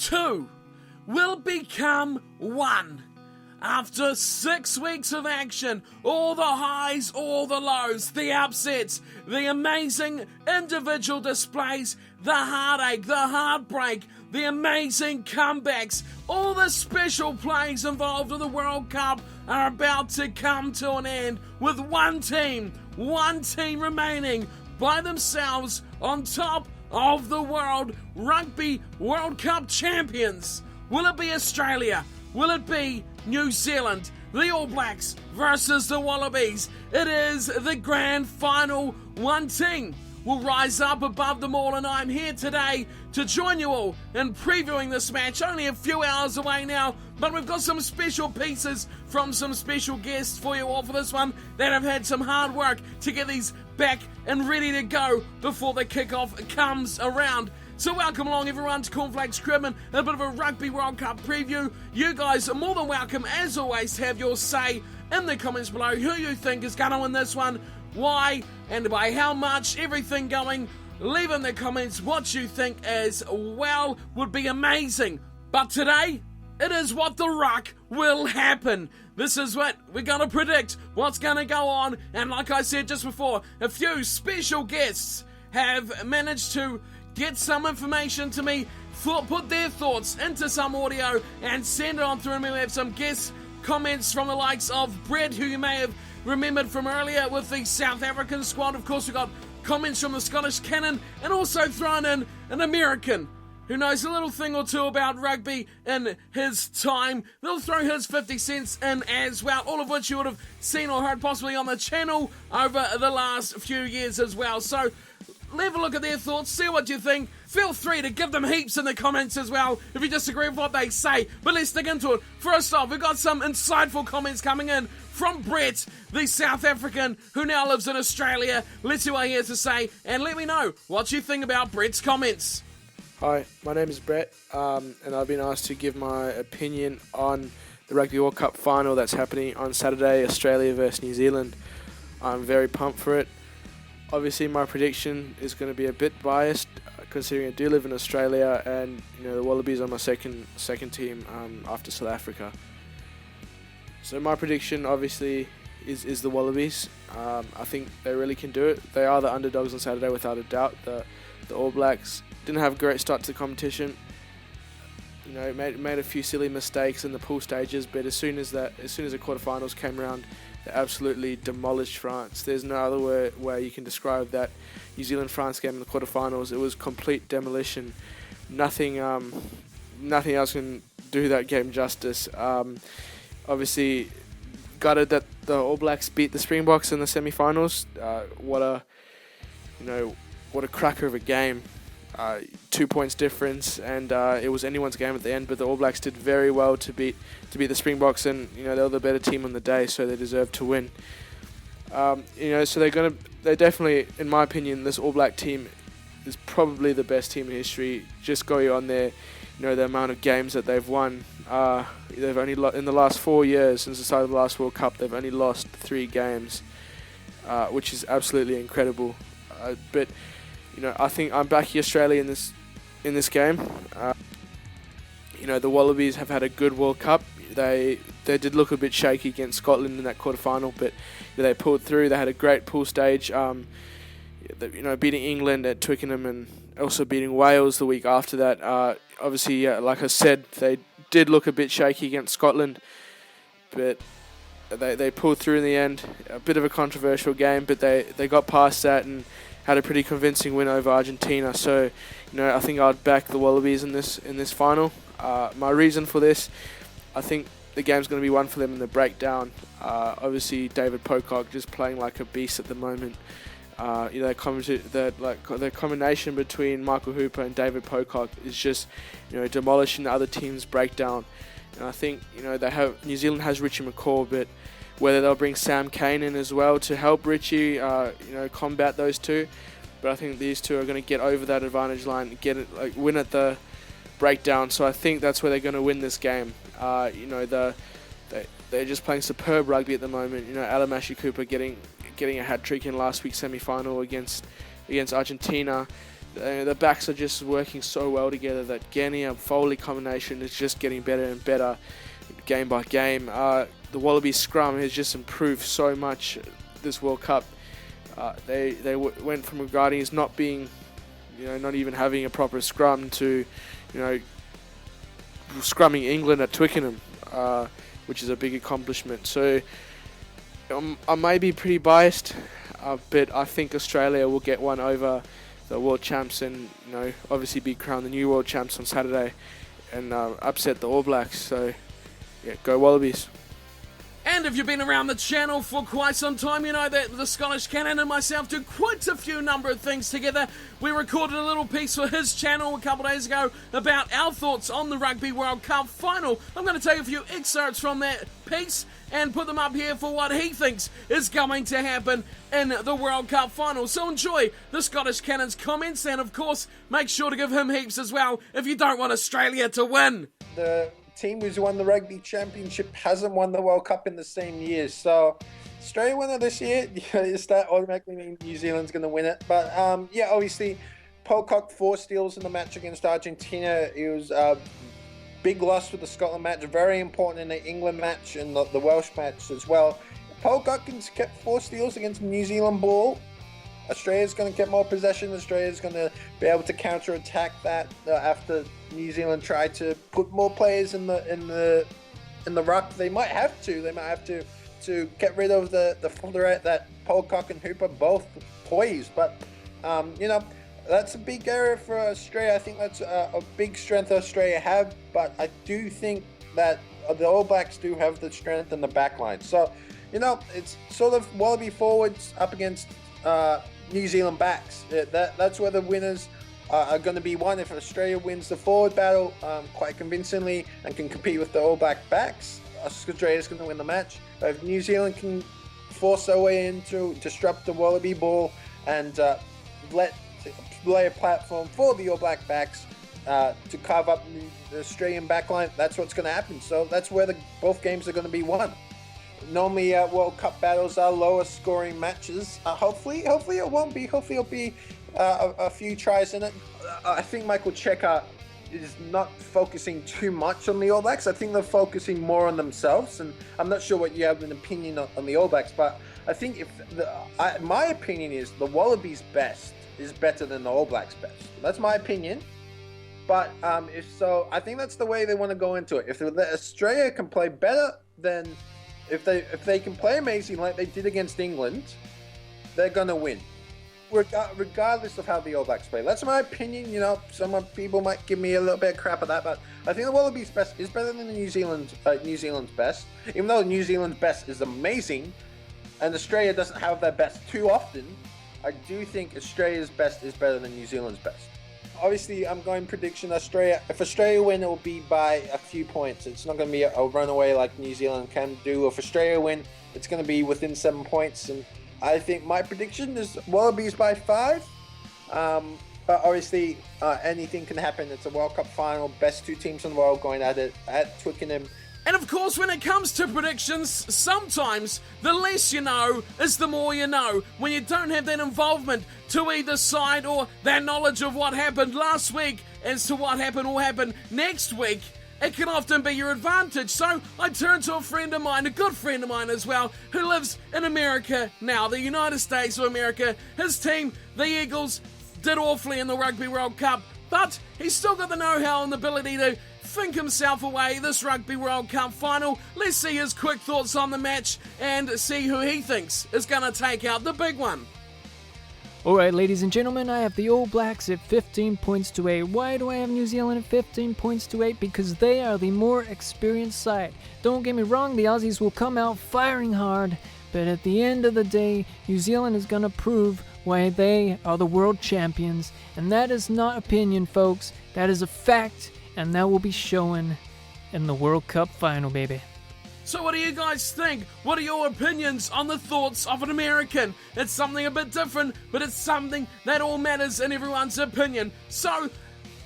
two will become one. After 6 weeks of action, all the highs, all the lows, the upsets, the amazing individual displays, the heartache, the heartbreak, the amazing comebacks, all the special plays involved in the World Cup are about to come to an end with one team remaining by themselves on top of the World Rugby World Cup champions. Will it be Australia? Will it be New Zealand? The All Blacks versus the Wallabies. It is the grand final. One team will rise up above them all, and I'm here today to join you all in previewing this match. Only a few hours away now, but we've got some special pieces from some special guests for you all for this one that have had some hard work to get these back and ready to go before the kickoff comes around. So welcome along everyone to Cornflakes Crib and a bit of a Rugby World Cup preview. You guys are more than welcome, as always, to have your say in the comments below who you think is going to win this one, why, and by how much, everything going. Leave in the comments what you think as well, would be amazing. But today, it is what the Ruck will happen. This is what we're going to predict, what's going to go on, and like I said just before, a few special guests have managed to get some information to me, put their thoughts into some audio and send it on through. And we have some guest comments from the likes of Brett, who you may have remembered from earlier with the South African squad. Of course, we've got comments from the Scottish Cannon, and also thrown in an American who knows a little thing or two about rugby in his time. They'll throw his 50 cents in as well, all of which you would have seen or heard possibly on the channel over the last few years as well. So leave a look at their thoughts, see what you think. Feel free to give them heaps in the comments as well if you disagree with what they say. But let's dig into it. First off, we've got some insightful comments coming in from Brett, the South African who now lives in Australia. Let's see what he has to say and let me know what you think about Brett's comments. Hi, my name is Brett, and I've been asked to give my opinion on the Rugby World Cup final that's happening on Saturday, Australia versus New Zealand. I'm very pumped for it. Obviously, my prediction is going to be a bit biased, considering I do live in Australia, and the Wallabies are my second team after South Africa. So my prediction, obviously, is the Wallabies. I think they really can do it. They are the underdogs on Saturday, without a doubt. The All Blacks didn't have a great start to the competition. Made a few silly mistakes in the pool stages, but as soon as the quarterfinals came around, they absolutely demolished France. There's no other way you can describe that New Zealand-France game in the quarterfinals. It was complete demolition. Nothing else can do that game justice. Obviously, gutted that the All Blacks beat the Springboks in the semi-finals. What a cracker of a game. 2 points difference, and it was anyone's game at the end, but the All Blacks did very well to beat the Springboks, and they were the better team on the day, so they deserved to win. So they definitely, in my opinion, this All Black team is probably the best team in history. Just going on their, the amount of games that they've won. They've only in the last 4 years since the start of the last World Cup, they've only lost 3 games, which is absolutely incredible. But I think I'm backing Australia in this game. The Wallabies have had a good World Cup. They did look a bit shaky against Scotland in that quarterfinal, but they pulled through. They had a great pool stage. Beating England at Twickenham and also beating Wales the week after that. Obviously, like I said, they did look a bit shaky against Scotland, but they pulled through in the end. A bit of a controversial game, but they got past that and had a pretty convincing win over Argentina. So, I think I'd back the Wallabies in this final. My reason for this, I think the game's going to be one for them in the breakdown. Obviously, David Pocock just playing like a beast at the moment. The combination between Michael Hooper and David Pocock is just, demolishing the other team's breakdown. And I think, New Zealand has Richie McCaw, but whether they'll bring Sam Cane in as well to help Richie, combat those two. But I think these two are going to get over that advantage line and win at the breakdown. So I think that's where they're going to win this game. They're just playing superb rugby at the moment. Alamashi Cooper getting a hat trick in last week's semi-final against Argentina. The backs are just working so well together. That Genia Foley combination is just getting better and better game by game. The Wallaby scrum has just improved so much this World Cup. They went from regarding as not being, not even having a proper scrum to, scrumming England at Twickenham, which is a big accomplishment. So I may be pretty biased, but I think Australia will get one over the world champs and, obviously be crowned the new world champs on Saturday and upset the All Blacks. So, yeah, go Wallabies. And if you've been around the channel for quite some time, you know that the Scottish Cannon and myself do quite a few number of things together. We recorded a little piece for his channel a couple of days ago about our thoughts on the Rugby World Cup final. I'm going to take a few excerpts from that piece and put them up here for what he thinks is going to happen in the World Cup final. So enjoy the Scottish Cannon's comments, and of course, make sure to give him heaps as well if you don't want Australia to win. The team who's won the Rugby Championship hasn't won the World Cup in the same year. So Australia winner this year, does that automatically mean New Zealand's going to win it? But yeah, obviously, Pocock 4 steals in the match against Argentina. It was a big loss for the Scotland match, very important in the England match and the Welsh match as well. Pocock kept 4 steals against New Zealand ball. Australia's going to get more possession. Australia's going to be able to counter-attack that after New Zealand tried to put more players in the ruck. They might have to. They might have to get rid of the threat that Pocock and Hooper both poise. But that's a big area for Australia. I think that's a big strength Australia have. But I do think that the All Blacks do have the strength in the back line. So, it's sort of Wallaby forwards up against New Zealand backs. That's where the winners are going to be won. If Australia wins the forward battle quite convincingly and can compete with the All Black backs, Australia's going to win the match. But if New Zealand can force their way in to disrupt the Wallaby ball and lay a platform for the All Black backs to carve up the Australian backline, that's what's going to happen. So that's where both games are going to be won. Normally, World Cup battles are lower scoring matches. Hopefully it won't be. Hopefully it'll be a few tries in it. I think Michael Cheika is not focusing too much on the All Blacks. I think they're focusing more on themselves. And I'm not sure what you have an opinion on the All Blacks, but I think my opinion is the Wallabies' best is better than the All Blacks' best. That's my opinion. But I think that's the way they want to go into it. If Australia can play better, then if they can play amazing like they did against England, they're going to win, regardless of how the All Blacks play. That's my opinion. Some people might give me a little bit of crap at that, but I think the Wallabies' best is better than the New Zealand's best. Even though New Zealand's best is amazing, and Australia doesn't have their best too often, I do think Australia's best is better than New Zealand's best. Obviously, I'm going prediction Australia. If Australia win, it will be by a few points. It's not going to be a runaway like New Zealand can do. If Australia win, it's going to be within 7 points. And I think my prediction is Wallabies by 5. But obviously, anything can happen. It's a World Cup final. Best 2 teams in the world going at it at Twickenham. And of course, when it comes to predictions, sometimes the less you know is the more you know. When you don't have that involvement to either side or that knowledge of what happened last week as to what happened or happen next week, it can often be your advantage. So I turned to a friend of mine, a good friend of mine as well, who lives in America now, the United States of America. His team, the Eagles, did awfully in the Rugby World Cup, but he's still got the know-how and the ability to think himself away this Rugby World Cup final. Let's see his quick thoughts on the match and see who he thinks is going to take out the big one. Alright, ladies and gentlemen, I have the All Blacks at 15 points to 8. Why do I have New Zealand at 15 points to 8? Because they are the more experienced side. Don't get me wrong, the Aussies will come out firing hard, but at the end of the day, New Zealand is going to prove why they are the world champions. And that is not opinion, folks. That is a fact. And that will be shown in the World Cup final, baby. So what do you guys think? What are your opinions on the thoughts of an American? It's something a bit different, but it's something that all matters in everyone's opinion. So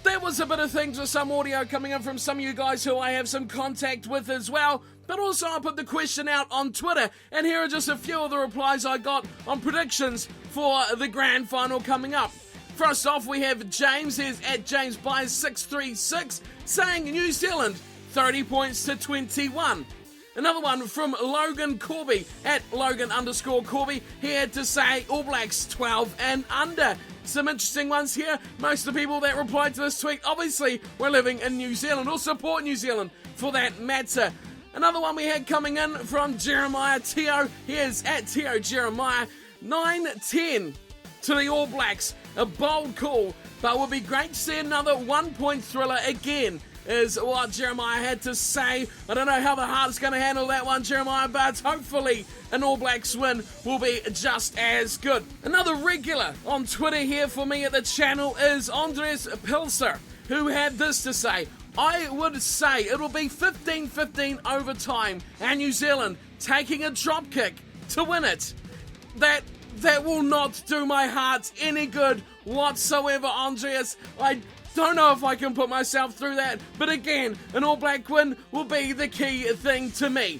there was a bit of things with some audio coming in from some of you guys who I have some contact with as well. But also I put the question out on Twitter, and here are just a few of the replies I got on predictions for the grand final coming up. First off, we have James, here's at James by 636, saying New Zealand 30 points to 21. Another one from Logan Corby, at Logan_Corby. He had to say All Blacks 12 and under. Some interesting ones here. Most of the people that replied to this tweet, obviously, were living in New Zealand or support New Zealand for that matter. Another one we had coming in from Jeremiah Teo. Here's at Teo Jeremiah, 9-10 to the All Blacks. A bold call, but would be great to see another 1-point thriller again, is what Jeremiah had to say. I don't know how the Heart's going to handle that one, Jeremiah, but hopefully an All Blacks win will be just as good. Another regular on Twitter here for me at the channel is Andres Pilser, who had this to say. I would say it will be 15-15 overtime and New Zealand taking a drop kick to win it. That will not do my heart any good whatsoever, Andreas. I don't know if I can put myself through that, but again, an All Black win will be the key thing to me.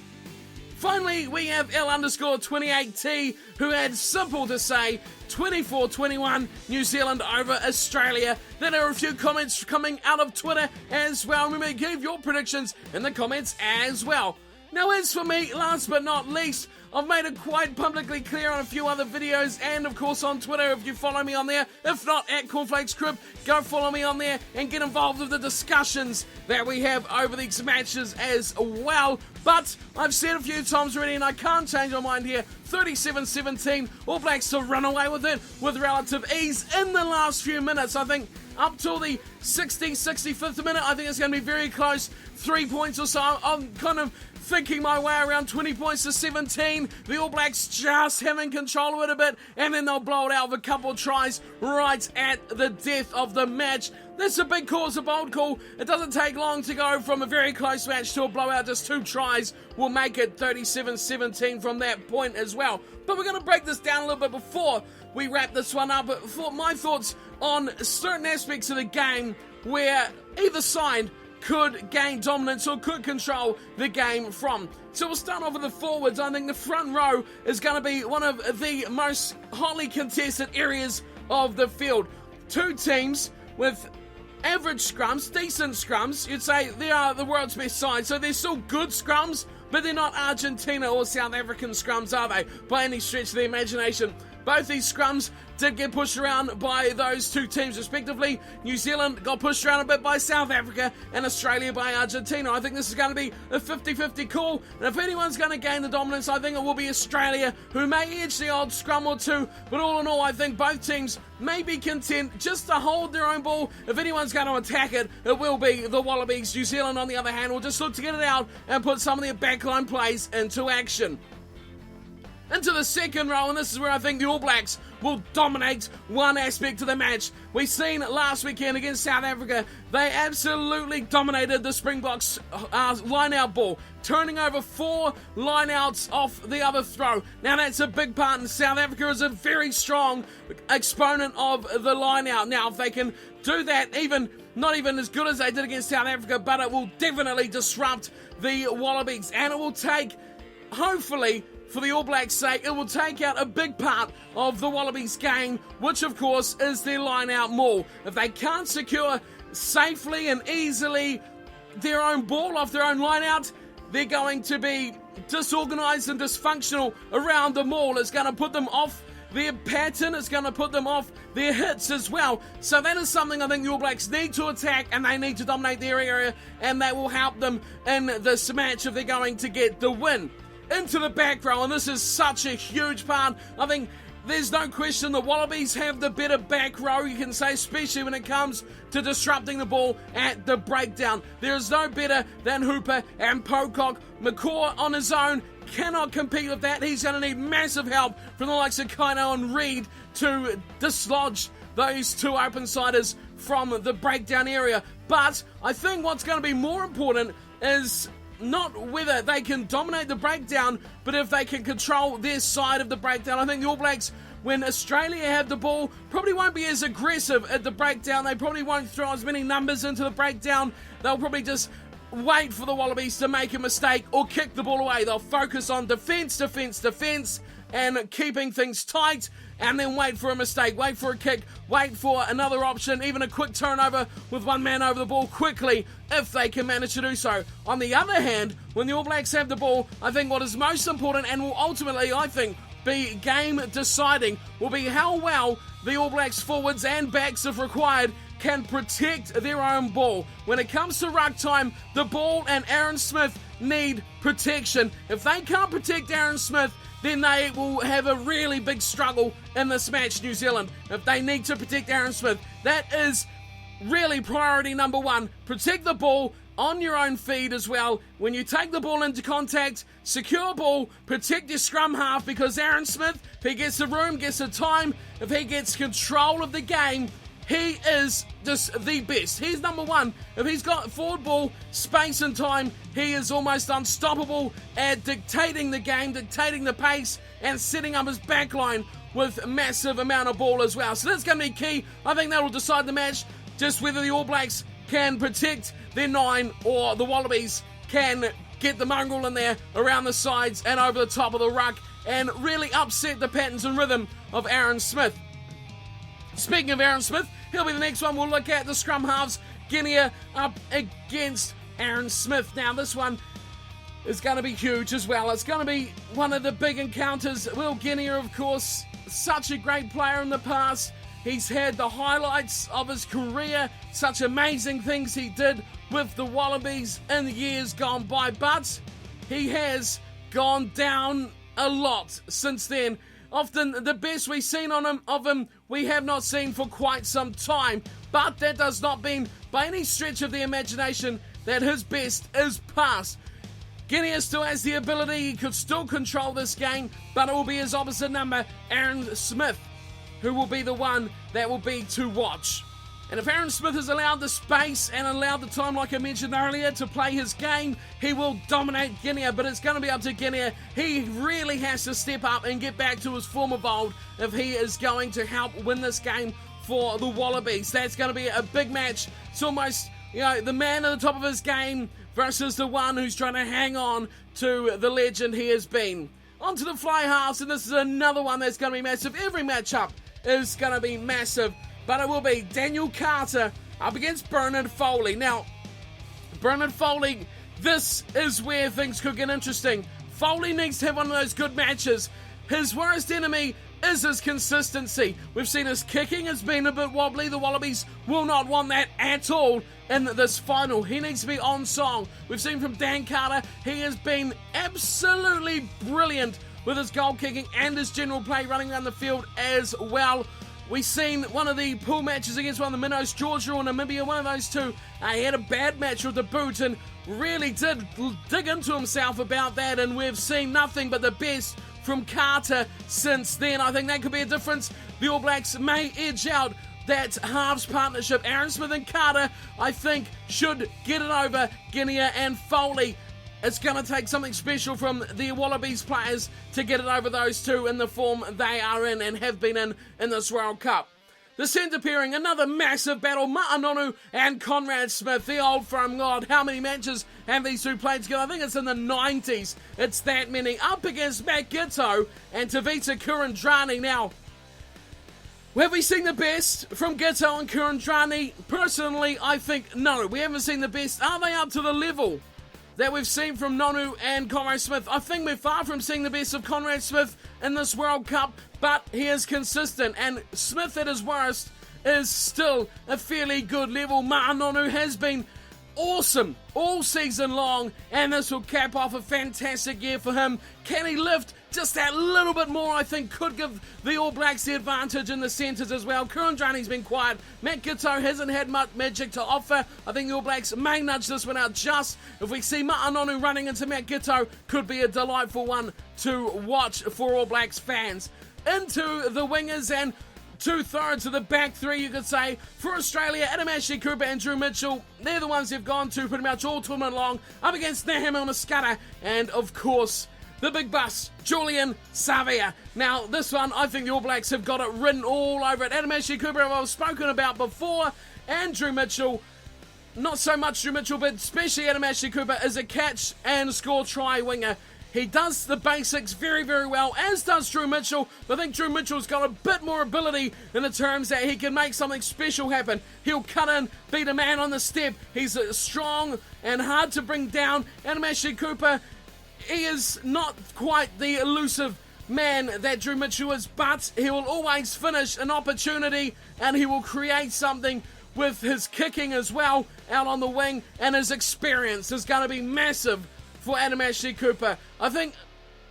Finally, we have L_28T, who had simple to say 24-21 New Zealand over Australia. Then there are a few comments coming out of Twitter as well. Remember to give your predictions in the comments as well. Now, as for me, last but not least, I've made it quite publicly clear on a few other videos and, of course, on Twitter if you follow me on there. If not, at Cornflakes Crib, go follow me on there and get involved with the discussions that we have over these matches as well. But I've said a few times already, and I can't change my mind here, 37-17, All Blacks to run away with it with relative ease in the last few minutes. I think up till the 65th minute, I think it's going to be very close, 3 points or so. I'm kind of thinking my way around 20 points to 17. The All Blacks just having control of it a bit, and then they'll blow it out with a couple of tries right at the death of the match. That's a big call, it's a bold call. It doesn't take long to go from a very close match to a blowout. Just 2 tries will make it 37-17 from that point as well. But we're going to break this down a little bit before we wrap this one up. For my thoughts on certain aspects of the game where either side could gain dominance or could control the game from. So we'll start off with the forwards. I think the front row is going to be one of the most hotly contested areas of the field. 2 teams with average scrums, decent scrums. You'd say they are the world's best side, so they're still good scrums, but they're not Argentina or South African scrums, are they, by any stretch of the imagination? Both these scrums did get pushed around by those 2 teams respectively. New Zealand got pushed around a bit by South Africa and Australia by Argentina. I think this is going to be a 50-50 call, and if anyone's going to gain the dominance, I think it will be Australia, who may edge the odd scrum or 2, but all in all, I think both teams may be content just to hold their own ball. If anyone's going to attack it, it will be the Wallabies. New Zealand, on the other hand, will just look to get it out and put some of their backline plays into action. Into the second row, and this is where I think the All Blacks will dominate one aspect of the match. We've seen last weekend against South Africa, they absolutely dominated the Springboks line-out ball, turning over 4 line-outs off the other throw. Now that's a big part, and South Africa is a very strong exponent of the line-out. Now if they can do that, not even as good as they did against South Africa, but it will definitely disrupt the Wallabies, and it will take, hopefully, for the All Blacks' sake, it will take out a big part of the Wallabies' game, which of course is their line-out maul. If they can't secure safely and easily their own ball off their own line-out, they're going to be disorganised and dysfunctional around the maul. It's going to put them off their pattern, it's going to put them off their hits as well. So that is something I think the All Blacks need to attack, and they need to dominate their area, and that will help them in this match if they're going to get the win. Into the back row, and this is such a huge part. I think there's no question the Wallabies have the better back row, you can say, especially when it comes to disrupting the ball at the breakdown. There is no better than Hooper and Pocock. McCaw on his own cannot compete with that. He's going to need massive help from the likes of Kaino and Reed to dislodge those 2 open-siders from the breakdown area. But I think what's going to be more important is not whether they can dominate the breakdown, but if they can control their side of the breakdown. I think the All Blacks, when Australia have the ball, probably won't be as aggressive at the breakdown. They probably won't throw as many numbers into the breakdown. They'll probably just wait for the Wallabies to make a mistake or kick the ball away. They'll focus on defence, and keeping things tight, and then wait for a mistake, wait for a kick, wait for another option, even a quick turnover with one man over the ball quickly if they can manage to do so. On the other hand, when the All Blacks have the ball, I think what is most important and will ultimately, I think, be game deciding will be how well the All Blacks forwards and backs, if required, can protect their own ball. When it comes to ruck time, the ball and Aaron Smith need protection. If they can't protect Aaron Smith, then they will have a really big struggle in this match, New Zealand. If they need to protect Aaron Smith, that is really priority number one. Protect the ball on your own feed as well. When you take the ball into contact, secure ball, protect your scrum half, because Aaron Smith, if he gets the room, gets the time, if he gets control of the game, he is just the best. He's number one. If he's got forward ball, space and time, he is almost unstoppable at dictating the game, dictating the pace, and setting up his backline with massive amount of ball as well. So that's going to be key. I think that will decide the match, just whether the All Blacks can protect their 9 or the Wallabies can get the mongrel in there around the sides and over the top of the ruck and really upset the patterns and rhythm of Aaron Smith. Speaking of Aaron Smith, he'll be the next one we'll look at. The scrum halves, Guinea up against Aaron Smith. Now this one is going to be huge as well. It's going to be one of the big encounters. Will Guinea, of course, such a great player in the past. He's had the highlights of his career, such amazing things he did with the Wallabies in the years gone by, but he has gone down a lot since then. Often the best we've seen of him, we have not seen for quite some time. But that does not mean, by any stretch of the imagination, that his best is past. Guinea still has the ability, he could still control this game, but it will be his opposite number, Aaron Smith, who will be the one that will be to watch. And if Aaron Smith is allowed the space and allowed the time, like I mentioned earlier, to play his game, he will dominate Guinea, but it's going to be up to Guinea. He really has to step up and get back to his form of old if he is going to help win this game for the Wallabies. That's going to be a big match. It's almost, the man at the top of his game versus the one who's trying to hang on to the legend he has been. On to the fly halves, and this is another one that's going to be massive. Every matchup is going to be massive. But it will be Daniel Carter up against Bernard Foley. Now, Bernard Foley, this is where things could get interesting. Foley needs to have one of those good matches. His worst enemy is his consistency. We've seen his kicking has been a bit wobbly. The Wallabies will not want that at all in this final. He needs to be on song. We've seen from Dan Carter, he has been absolutely brilliant with his goal kicking and his general play running around the field as well. We've seen one of the pool matches against one of the Minnows, Georgia or Namibia, one of those two. He had a bad match with the boot and really did dig into himself about that, and we've seen nothing but the best from Carter since then. I think that could be a difference. The All Blacks may edge out that halves partnership. Aaron Smith and Carter, I think, should get it over Guinea and Foley. It's going to take something special from the Wallabies players to get it over those two in the form they are in and have been in this World Cup. The centre pairing, another massive battle. Ma'anonu and Conrad Smith, the old firm god. How many matches have these two played together? I think it's in the 90s. It's that many. Up against Matt Giteau and Tavita Kurandrani. Now, have we seen the best from Giteau and Kurandrani? Personally, I think no. We haven't seen the best. Are they up to the level that we've seen from Nonu and Conrad Smith? I think we're far from seeing the best of Conrad Smith in this World Cup, but he is consistent, and Smith at his worst is still a fairly good level. Ma'anonu has been awesome all season long, and this will cap off a fantastic year for him. Can he lift just that little bit more? I think could give the All Blacks the advantage in the centres as well. Kurandrani's been quiet. Matt Giteau hasn't had much magic to offer. I think the All Blacks may nudge this one out just. If we see Ma'anonu running into Matt Giteau, could be a delightful one to watch for All Blacks fans. Into the wingers and two-thirds of the back three, you could say. For Australia, Adam Ashley Cooper and Drew Mitchell, they're the ones they've gone to pretty much all tournament long, up against Nahum El-Mascata, and of course, the big bus, Julian Savea. Now, this one, I think the All Blacks have got it written all over it. Adam Ashley Cooper, I've spoken about before, and Drew Mitchell, not so much Drew Mitchell, but especially Adam Ashley Cooper, is a catch and score try winger. He does the basics very, very well, as does Drew Mitchell. But I think Drew Mitchell's got a bit more ability in the terms that he can make something special happen. He'll cut in, beat a man on the step. He's strong and hard to bring down. And Ashley Cooper, he is not quite the elusive man that Drew Mitchell is, but he will always finish an opportunity and he will create something with his kicking as well out on the wing, and his experience is going to be massive for Adam Ashley Cooper. I think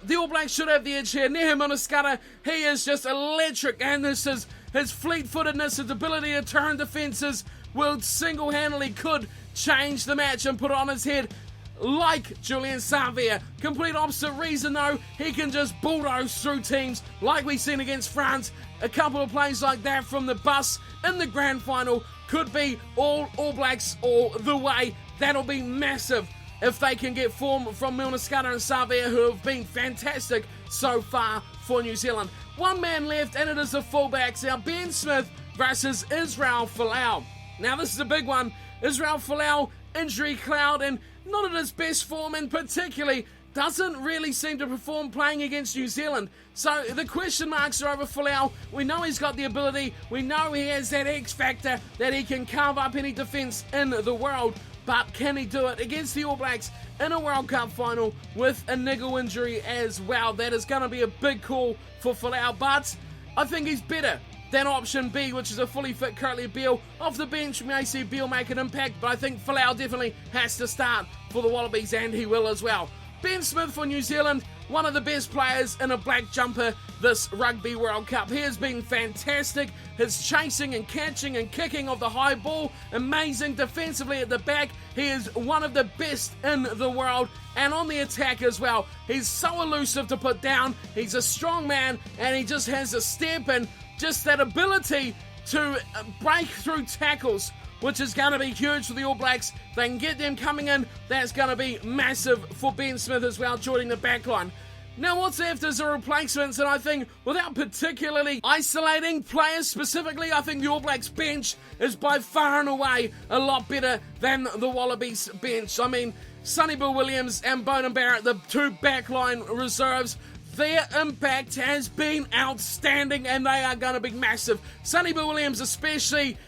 the All Blacks should have the edge here. Nehe Munaskata, he is just electric, and this is his fleet-footedness, his ability to turn defences will single-handedly could change the match and put it on his head like Julian Savia. Complete opposite reason though, he can just bulldoze through teams like we've seen against France. A couple of plays like that from the bus in the grand final could be all Blacks all the way. That'll be massive if they can get form from Munaskata and Savia, who have been fantastic so far for New Zealand. One man left, and it is the fullbacks. Now, Ben Smith versus Israel Folau. Now, this is a big one. Israel Folau, injury cloud, and not at his best form, and particularly doesn't really seem to perform playing against New Zealand. So the question marks are over Folau. We know he's got the ability. We know he has that X factor that he can carve up any defence in the world. But can he do it against the All Blacks in a World Cup final with a niggle injury as well? That is going to be a big call for Folau. But I think he's better than option B, which is a fully fit Curtly Beale. Off the bench, we may see Beale make an impact, but I think Folau definitely has to start for the Wallabies, and he will as well. Ben Smith for New Zealand, one of the best players in a black jumper this Rugby World Cup. He has been fantastic. His chasing and catching and kicking of the high ball, amazing defensively at the back. He is one of the best in the world, and on the attack as well. He's so elusive to put down. He's a strong man, and he just has a step and just that ability to break through tackles, which is going to be huge for the All Blacks. If they can get them coming in, that's going to be massive for Ben Smith as well, joining the backline. Now, what's left is the replacements, and I think without particularly isolating players specifically, I think the All Blacks bench is by far and away a lot better than the Wallabies bench. I mean, Sonny Bill Williams and Bonan Barrett, the two backline reserves, their impact has been outstanding, and they are going to be massive. Sonny Bill Williams especially,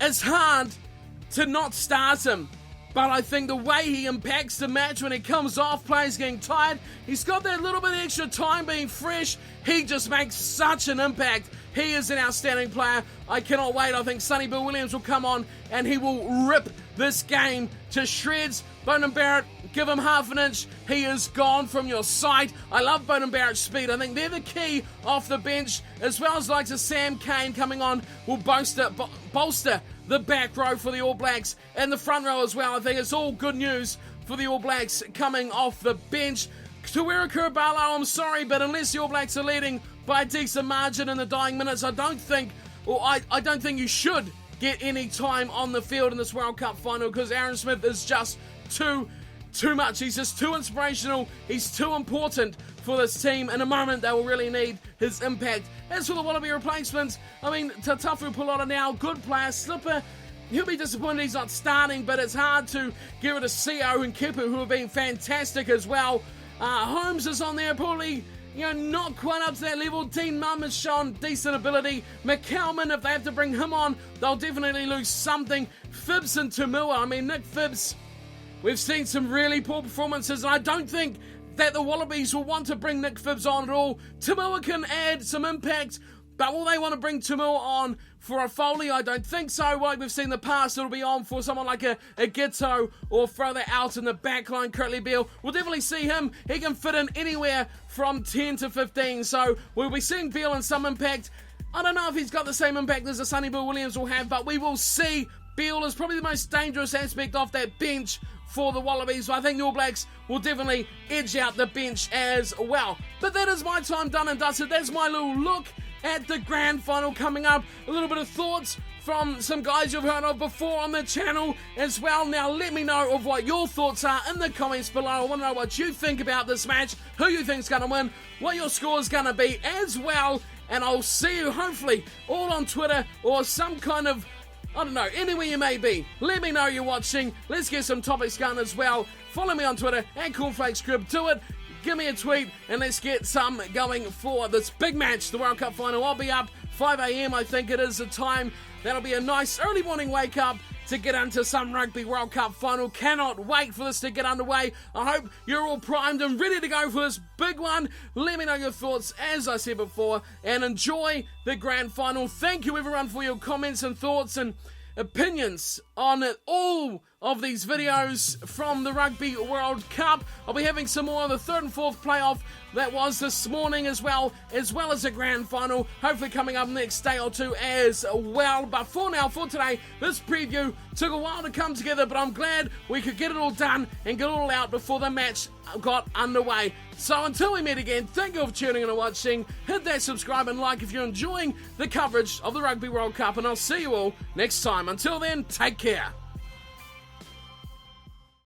it's hard to not start him, but I think the way he impacts the match when he comes off, players getting tired, he's got that little bit extra time being fresh, he just makes such an impact. He is an outstanding player. I cannot wait. I think Sonny Bill Williams will come on and he will rip this game to shreds. Bonan Barrett, give him half an inch, he is gone from your sight. I love Bonan Barrett's speed. I think they're the key off the bench, as well as like Sam Cane coming on will bolster the back row for the All Blacks and the front row as well. I think it's all good news for the All Blacks coming off the bench. Tawera Kurabalo, I'm sorry, but unless the All Blacks are leading by a decent margin in the dying minutes, I don't think you should get any time on the field in this World Cup final, because Aaron Smith is just too much. He's just too inspirational. He's too important for this team. In a moment, they will really need his impact. As for the Wallaby replacements, I mean, Tatafu Pilota now, good player. Slipper, he'll be disappointed he's not starting, but it's hard to get rid of CO and Kepu, who have been fantastic as well. Holmes is on there, probably, not quite up to that level. Dean Munn has shown decent ability. McCalman, if they have to bring him on, they'll definitely lose something. Phibbs and Tumua, I mean, Nick Phibbs, we've seen some really poor performances, and I don't think that the Wallabies will want to bring Nick Phibbs on at all. Tumua can add some impact, but will they want to bring Tumua on for a Foley? I don't think so. Like we've seen in the past, it'll be on for someone like a Gitto, or further out in the backline, Curtly Beale. We'll definitely see him. He can fit in anywhere from 10 to 15, so we'll be seeing Beale in some impact. I don't know if he's got the same impact as the Sonny Bill Williams will have, but we will see. Beale is probably the most dangerous aspect off that bench for the Wallabies, so I think the All Blacks will definitely edge out the bench as well. But that is my time done and dusted. That's my little look at the grand final coming up. A little bit of thoughts from some guys you've heard of before on the channel as well. Now let me know of what your thoughts are in the comments below. I want to know what you think about this match, who you think's going to win, what your score is going to be as well, and I'll see you hopefully all on Twitter or some kind of I don't know, anywhere you may be, let me know you're watching. Let's get some topics going as well. Follow me on Twitter, @CornflakesCrib. Do it. Give me a tweet, and let's get some going for this big match, the World Cup final. I'll be up 5 a.m, I think it is the time. That'll be a nice early morning wake up to get into some Rugby World Cup final. Cannot wait for this to get underway. I hope you're all primed and ready to go for this big one. Let me know your thoughts, as I said before, and enjoy the grand final. Thank you everyone for your comments and thoughts and opinions on all of these videos from the Rugby World Cup. I'll be having some more of the third and fourth playoff that was this morning as well as a grand final, hopefully coming up next day or two as well. But for now, for today, this preview took a while to come together, but I'm glad we could get it all done and get it all out before the match got underway. So until we meet again, thank you for tuning in and watching. Hit that subscribe and like if you're enjoying the coverage of the Rugby World Cup, and I'll see you all next time. Until then, take care.